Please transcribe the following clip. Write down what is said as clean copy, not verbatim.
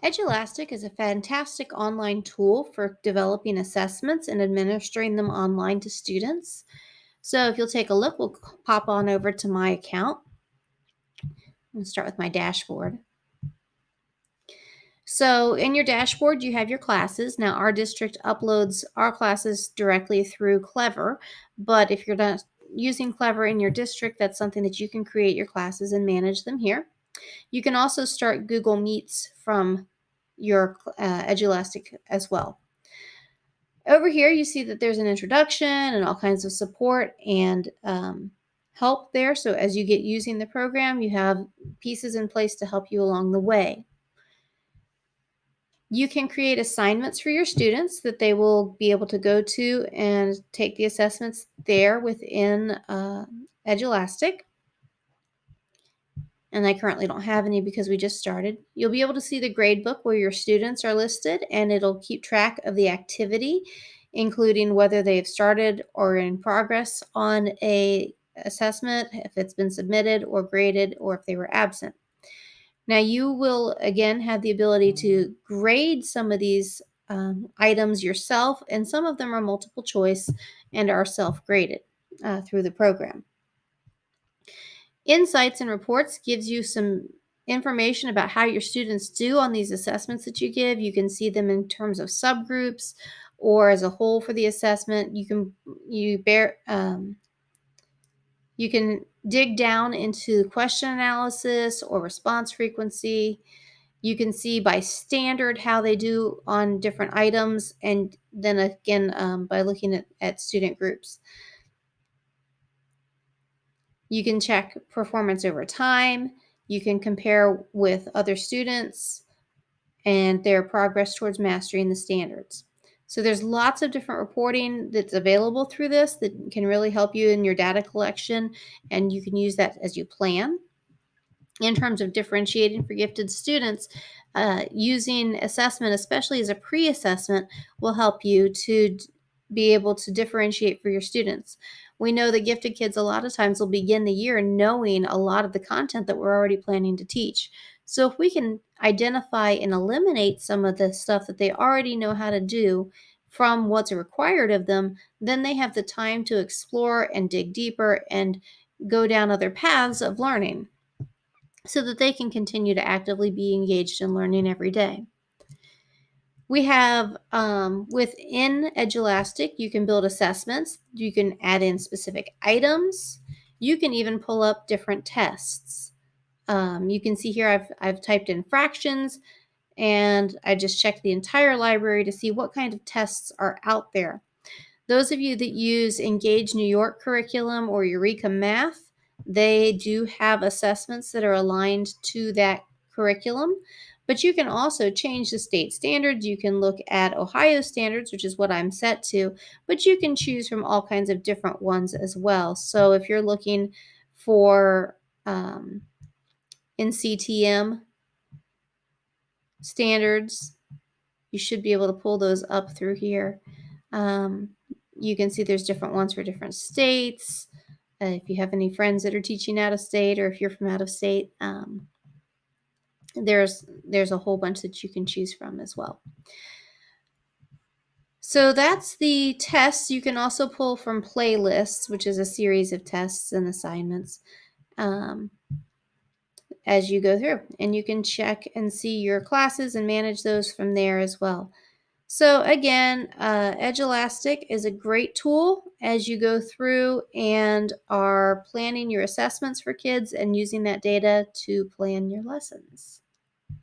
Edulastic is a fantastic online tool for developing assessments and administering them online to students. So if you'll take a look, we'll pop on over to my account. I'm going to start with my dashboard. So in your dashboard, you have your classes. Now, our district uploads our classes directly through Clever, but if you're not using Clever in your district, that's something that you can create your classes and manage them here. You can also start Google Meets from your Edulastic as well. Over here, you see that there's an introduction and all kinds of support and help there. So as you get using the program, you have pieces in place to help you along the way. You can create assignments for your students that they will be able to go to and take the assessments there within Edulastic. And I currently don't have any because we just started. You'll be able to see the grade book where your students are listed, and it'll keep track of the activity, including whether they've started or in progress on a assessment, if it's been submitted or graded, or if they were absent. Now you will again have the ability to grade some of these items yourself, and some of them are multiple choice and are self-graded through the program. Insights and reports gives you some information about how your students do on these assessments that you give. You can see them in terms of subgroups or as a whole for the assessment. You can dig down into question analysis or response frequency. You can see by standard how they do on different items, and then again by looking at student groups. You can check performance over time. You can compare with other students and their progress towards mastering the standards. So there's lots of different reporting that's available through this that can really help you in your data collection, and you can use that as you plan. In terms of differentiating for gifted students, using assessment, especially as a pre-assessment, will help you to be able to differentiate for your students. We know that gifted kids a lot of times will begin the year knowing a lot of the content that we're already planning to teach. So if we can identify and eliminate some of the stuff that they already know how to do from what's required of them, then they have the time to explore and dig deeper and go down other paths of learning, so that they can continue to actively be engaged in learning every day. We have within Edulastic, you can build assessments, you can add in specific items, you can even pull up different tests. You can see here I've typed in fractions, and I just checked the entire library to see what kind of tests are out there. Those of you that use Engage New York curriculum or Eureka Math, they do have assessments that are aligned to that curriculum, but you can also change the state standards. You can look at Ohio standards, which is what I'm set to, but you can choose from all kinds of different ones as well. So if you're looking for NCTM standards, you should be able to pull those up through here. You can see there's different ones for different states. If you have any friends that are teaching out of state, or if you're from out of state, there's a whole bunch that you can choose from as well. So that's the tests. You can also pull from playlists, which is a series of tests and assignments as you go through. And you can check and see your classes and manage those from there as well. So again, Edulastic is a great tool as you go through and are planning your assessments for kids and using that data to plan your lessons.